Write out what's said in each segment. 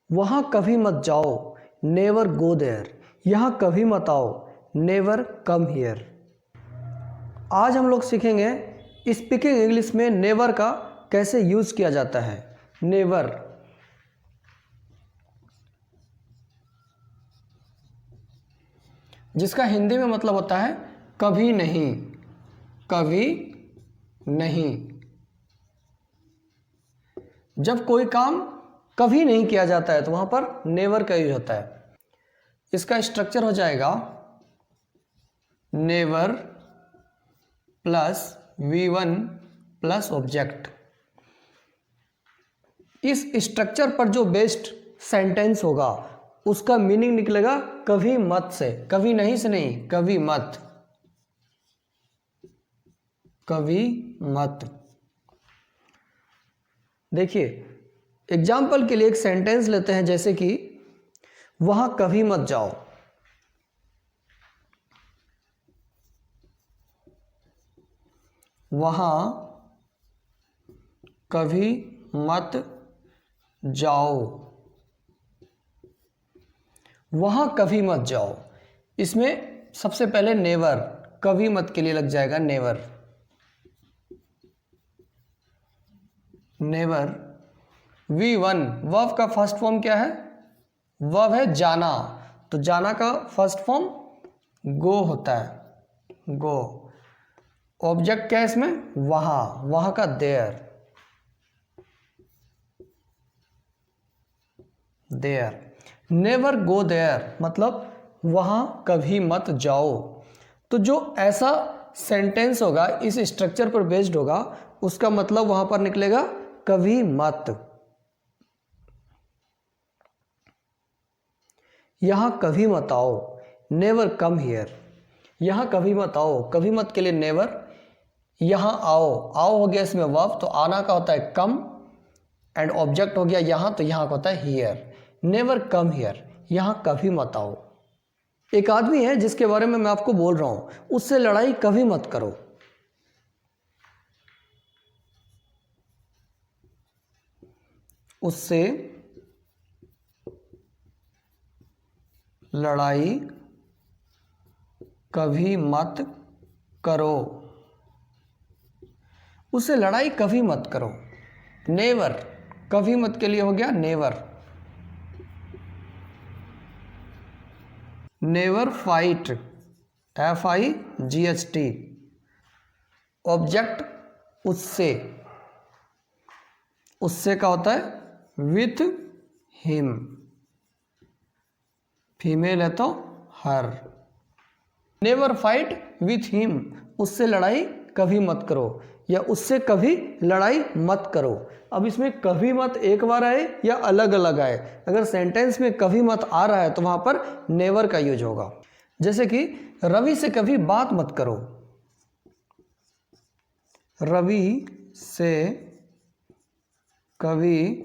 वहाँ कभी मत जाओ, नेवर गो देयर। यहाँ कभी मत आओ, नेवर कम हियर। आज हम लोग सीखेंगे स्पीकिंग इंग्लिश में नेवर का कैसे यूज़ किया जाता है। नेवर, जिसका हिंदी में मतलब होता है कभी नहीं, कभी नहीं। जब कोई काम कभी नहीं किया जाता है तो वहां पर नेवर का यूज होता है। इसका स्ट्रक्चर हो जाएगा never plus V1 plus object. इस स्ट्रक्चर पर जो बेस्ड सेंटेंस होगा उसका मीनिंग निकलेगा कभी मत से, कभी नहीं से नहीं, कभी मत, कभी मत। देखिए एग्जाम्पल के लिए एक सेंटेंस लेते हैं, जैसे कि वहां कभी मत जाओ। वहां कभी मत जाओ, वहां कभी मत जाओ। इसमें सबसे पहले नेवर, कभी मत के लिए लग जाएगा नेवर, नेवर। V1 वर्ब का फर्स्ट फॉर्म क्या है? वर्ब है जाना, तो जाना का फर्स्ट फॉर्म गो होता है, गो। ऑब्जेक्ट क्या है इसमें? वहां, वहां का there, there. Never go there मतलब वहां कभी मत जाओ। तो जो ऐसा सेंटेंस होगा इस स्ट्रक्चर पर बेस्ड होगा, उसका मतलब वहां पर निकलेगा कभी मत। यहां कभी मत आओ, नेवर कम हियर। यहां कभी मत आओ, कभी मत के लिए नेवर। यहां आओ, आओ हो गया इसमें वर्ब, तो आना का होता है कम, एंड ऑब्जेक्ट हो गया यहां, तो यहां का होता है हियर। नेवर कम हियर, यहां कभी मत आओ। एक आदमी है जिसके बारे में मैं आपको बोल रहा हूं, उससे लड़ाई कभी मत करो। उससे लड़ाई कभी मत करो, उससे लड़ाई कभी मत करो। नेवर, कभी मत के लिए हो गया never. Never fight, FIGHT। Object उससे, उससे का होता है विथ हिम, फीमेल है तो हर। नेवर फाइट विथ हिम, उससे लड़ाई कभी मत करो, या उससे कभी लड़ाई मत करो। अब इसमें कभी मत एक बार आए या अलग अलग आए, अगर सेंटेंस में कभी मत आ रहा है तो वहां पर नेवर का यूज होगा। जैसे कि रवि से कभी बात मत करो, रवि से कभी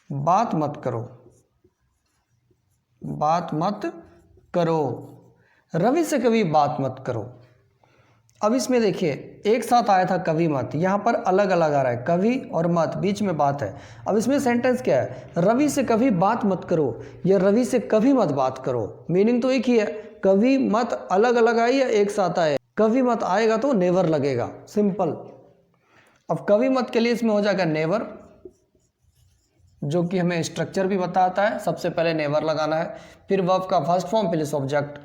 बात मत करो, बात मत करो, रवि से कभी बात मत करो। अब इसमें देखिए एक साथ आया था कभी मत, यहां पर अलग अलग आ रहा है, कभी और मत, बीच में बात है। अब इसमें सेंटेंस क्या है? रवि से कभी बात मत करो या रवि से कभी मत बात करो, मीनिंग तो एक ही है। कभी मत अलग अलग आए या एक साथ आए, कभी मत आएगा तो नेवर लगेगा, सिंपल। अब कभी मत के लिए इसमें हो जाएगा नेवर, जो कि हमें स्ट्रक्चर भी बताता है। सबसे पहले नेवर लगाना है, फिर वर्ब का फर्स्ट फॉर्म प्लस ऑब्जेक्ट।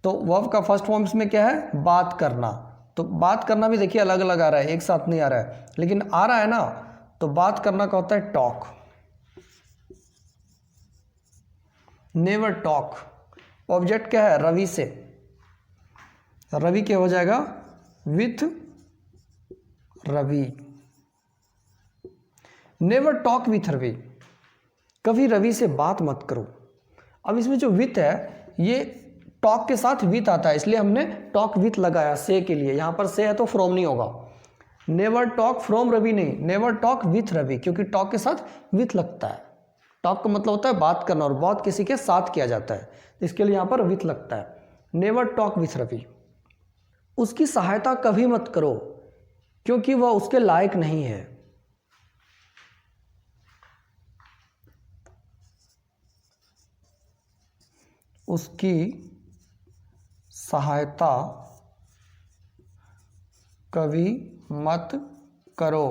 तो वर्ब का फर्स्ट फॉर्म इसमें क्या है? बात करना। तो बात करना भी देखिए अलग अलग आ रहा है, एक साथ नहीं आ रहा है, लेकिन आ रहा है ना। तो बात करना का होता है टॉक, नेवर टॉक। ऑब्जेक्ट क्या है? रवि से, रवि क्या हो जाएगा? With Ravi. Never talk with Ravi, कभी रवि से बात मत करो। अब इसमें जो विथ है ये टॉक के साथ विथ आता है, इसलिए हमने टॉक विथ लगाया से के लिए। यहां पर से है तो फ्रॉम नहीं होगा। नेवर टॉक फ्रॉम रवि नहीं, नेवर टॉक विथ रवि, क्योंकि टॉक के साथ विथ लगता है। टॉक का मतलब होता है बात करना, और बात किसी के साथ किया जाता है, इसके लिए यहां पर विथ लगता है। Never talk with Ravi. उसकी सहायता कभी मत करो क्योंकि वह उसके लायक नहीं है। उसकी सहायता कभी मत करो,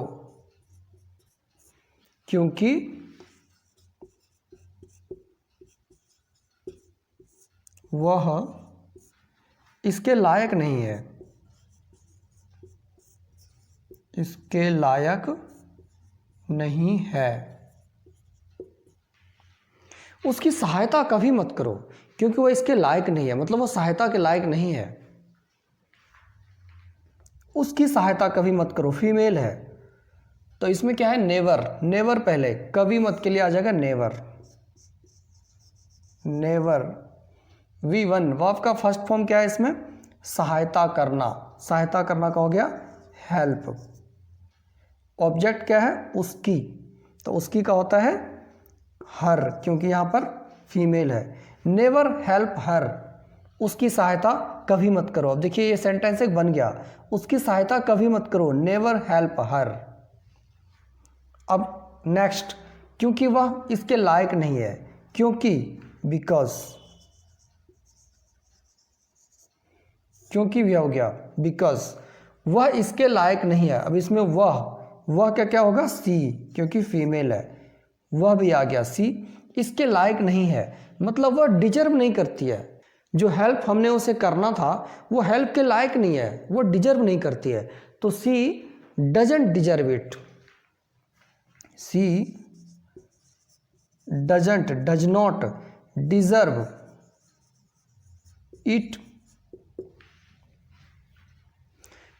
क्योंकि वह इसके लायक नहीं है, इसके लायक नहीं है। उसकी सहायता कभी मत करो क्योंकि वह इसके लायक नहीं है, मतलब वो सहायता के लायक नहीं है। उसकी सहायता कभी मत करो, फीमेल है तो इसमें क्या है, नेवर। नेवर पहले, कभी मत के लिए आ जाएगा नेवर। नेवर। V1 वर्ब का फर्स्ट फॉर्म क्या है इसमें, सहायता करना। सहायता करना का हो गया हेल्प। ऑब्जेक्ट क्या है, उसकी, तो उसकी का होता है हर, क्योंकि यहां पर फीमेल है। नेवर हेल्प हर, उसकी सहायता कभी मत करो। अब देखिए ये सेंटेंस एक बन गया, उसकी सहायता कभी मत करो, नेवर हेल्प हर। अब नेक्स्ट, क्योंकि वह इसके लायक नहीं है, क्योंकि, बिकॉज, क्योंकि भी हो गया बिकॉज, वह इसके लायक नहीं है। अब इसमें वह क्या क्या होगा, सी, क्योंकि फीमेल है, वह भी आ गया सी। इसके लायक नहीं है मतलब वह डिजर्व नहीं करती है, जो हेल्प हमने उसे करना था वो हेल्प के लायक नहीं है, वो डिजर्व नहीं करती है, तो she doesn't deserve it. She doesn't, does not deserve it.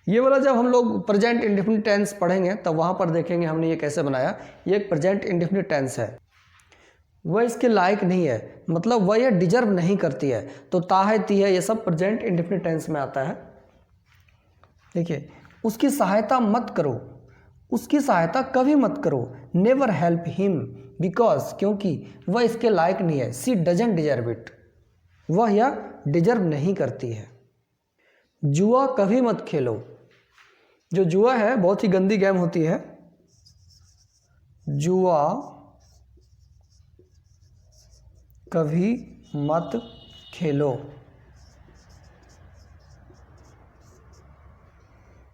ये वाला जब हम लोग प्रेजेंट इंडेफिनिट टेंस पढ़ेंगे तब वहाँ पर देखेंगे हमने ये कैसे बनाया। ये एक प्रेजेंट इंडेफिनिट टेंस है, वह इसके लायक नहीं है मतलब वह यह डिजर्व नहीं करती है, तो ता है, ती है, ये सब प्रेजेंट इंडेफिनिट टेंस में आता है। देखिए, उसकी सहायता मत करो, उसकी सहायता कभी मत करो, नेवर हेल्प हिम बिकॉज, क्योंकि वह इसके लायक नहीं है। सी डजंट डिजर्व इट, वह यह डिजर्व नहीं करती है। जुआ कभी मत खेलो, जो जुआ है बहुत ही गंदी गेम होती है, जुआ कभी मत खेलो।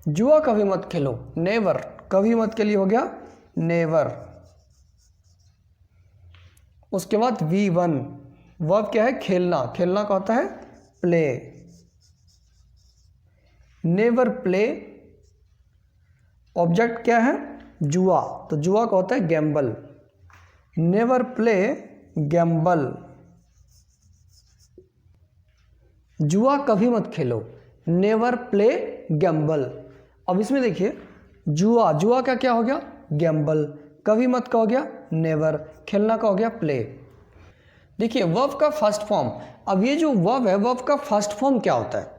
जुआ कभी मत खेलो, नेवर, कभी मत के लिए हो गया नेवर। उसके बाद V1 वर्ब क्या है, खेलना। खेलना का होता है प्ले। नेवर प्ले, ऑब्जेक्ट क्या है, जुआ, तो जुआ का होता है गैम्बल। नेवर प्ले गैम्बल, जुआ कभी मत खेलो, नेवर प्ले गैम्बल। अब इसमें देखिए, जुआ, जुआ का क्या हो गया, गैम्बल, कभी मत का हो गया नेवर, खेलना का हो गया प्ले। देखिए वर्ब का फर्स्ट फॉर्म, अब ये जो वर्ब है वर्ब का फर्स्ट फॉर्म क्या होता है,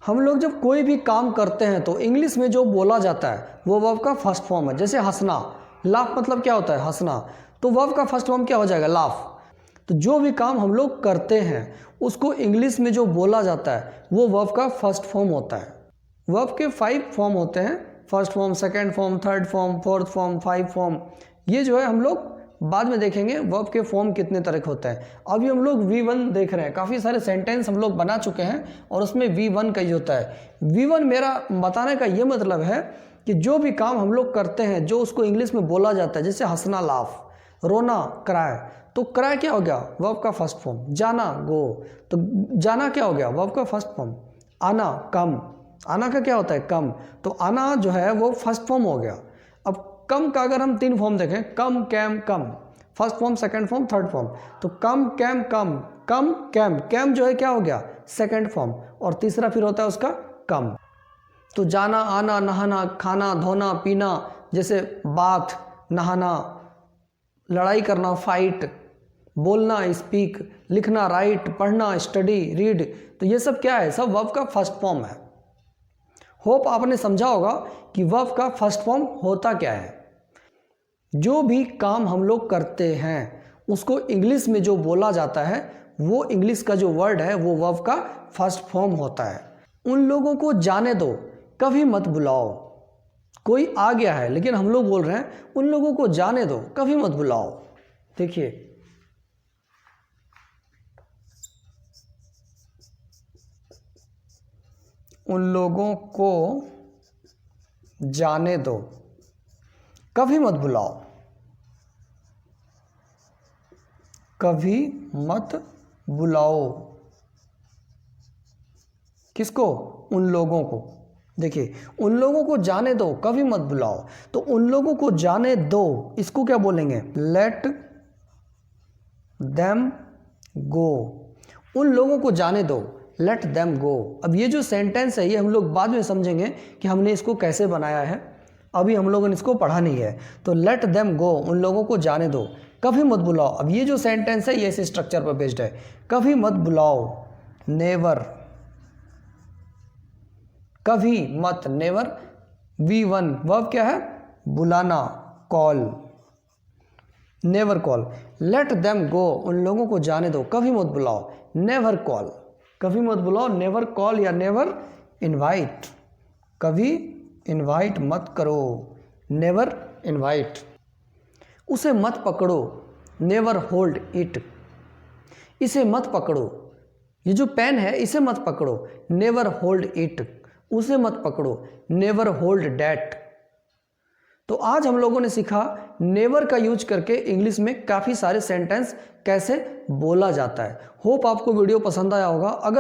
हम लोग जब कोई भी काम करते हैं तो इंग्लिश में जो बोला जाता है वो वर्ब का फर्स्ट फॉर्म है। जैसे हंसना, लाफ मतलब क्या होता है, हंसना, तो वर्ब का फर्स्ट फॉर्म क्या हो जाएगा, लाफ। तो जो भी काम हम लोग करते हैं उसको इंग्लिश में जो बोला जाता है वो वर्ब का फर्स्ट फॉर्म होता है। वर्ब के 5 फॉर्म होते हैं, first form, second form, third form, fourth form, 5 form. ये जो है हम लोग बाद में देखेंगे वर्ब के फॉर्म कितने तरह के होते हैं। अभी हम लोग V1 देख रहे हैं, काफ़ी सारे सेंटेंस हम लोग बना चुके हैं और उसमें V1 का ही होता है। V1 मेरा बताने का ये मतलब है कि जो भी काम हम लोग करते हैं जो उसको इंग्लिश में बोला जाता है, जैसे हंसना लाफ, रोना क्राई, तो क्राई क्या हो गया, वर्ब का फर्स्ट फॉर्म। जाना गो, तो जाना क्या हो गया, वर्ब का फर्स्ट फॉर्म। आना कम, आना का क्या होता है कम, तो आना जो है वो फर्स्ट फॉर्म हो गया। अब कम का अगर हम 3 फॉर्म देखें, come came come, first form, second form, third form, तो come came come, come came, came जो है क्या हो गया सेकंड फॉर्म, और तीसरा फिर होता है उसका कम। तो जाना, आना, नहाना, खाना, धोना, पीना, जैसे बाथ, नहाना, लड़ाई करना, फाइट, बोलना, स्पीक, लिखना, राइट, पढ़ना, स्टडी, रीड, तो ये सब क्या है, सब वर्ब का फर्स्ट फॉर्म है। होप आपने समझा होगा कि वर्ब का फर्स्ट फॉर्म होता क्या है। जो भी काम हम लोग करते हैं उसको इंग्लिश में जो बोला जाता है वो इंग्लिश का जो वर्ड है वो वर्ब का फर्स्ट फॉर्म होता है। उन लोगों को जाने दो, कभी मत बुलाओ। कोई आ गया है लेकिन हम लोग बोल रहे हैं उन लोगों को जाने दो, कभी मत बुलाओ। देखिए उन लोगों को जाने दो, कभी मत बुलाओ, कभी मत बुलाओ। किसको? उन लोगों को। देखिए, उन लोगों को जाने दो, कभी मत बुलाओ। तो उन लोगों को जाने दो, इसको क्या बोलेंगे? Let them go. उन लोगों को जाने दो, लेट देम गो। अब ये जो सेंटेंस है ये हम लोग बाद में समझेंगे कि हमने इसको कैसे बनाया है, अभी हम लोगों ने इसको पढ़ा नहीं है। तो लेट देम गो, उन लोगों को जाने दो, कभी मत बुलाओ। अब ये जो सेंटेंस है ये इस स्ट्रक्चर पर बेस्ड है। कभी मत बुलाओ, नेवर, कभी मत, नेवर। V1 वर्ब क्या है? बुलाना, call, never call. Let them go, उन लोगों को जाने दो, कभी मत बुलाओ, नेवर कॉल, कभी मत बुलाओ, नेवर कॉल या नेवर इनवाइट, कभी इनवाइट मत करो, नेवर इनवाइट। उसे मत पकड़ो, नेवर होल्ड इट, इसे मत पकड़ो, ये जो पेन है इसे मत पकड़ो, नेवर होल्ड इट, उसे मत पकड़ो, नेवर होल्ड डैट। तो आज हम लोगों ने सीखा नेवर का यूज करके इंग्लिश में काफ़ी सारे सेंटेंस कैसे बोला जाता है। होप आपको वीडियो पसंद आया होगा। अगर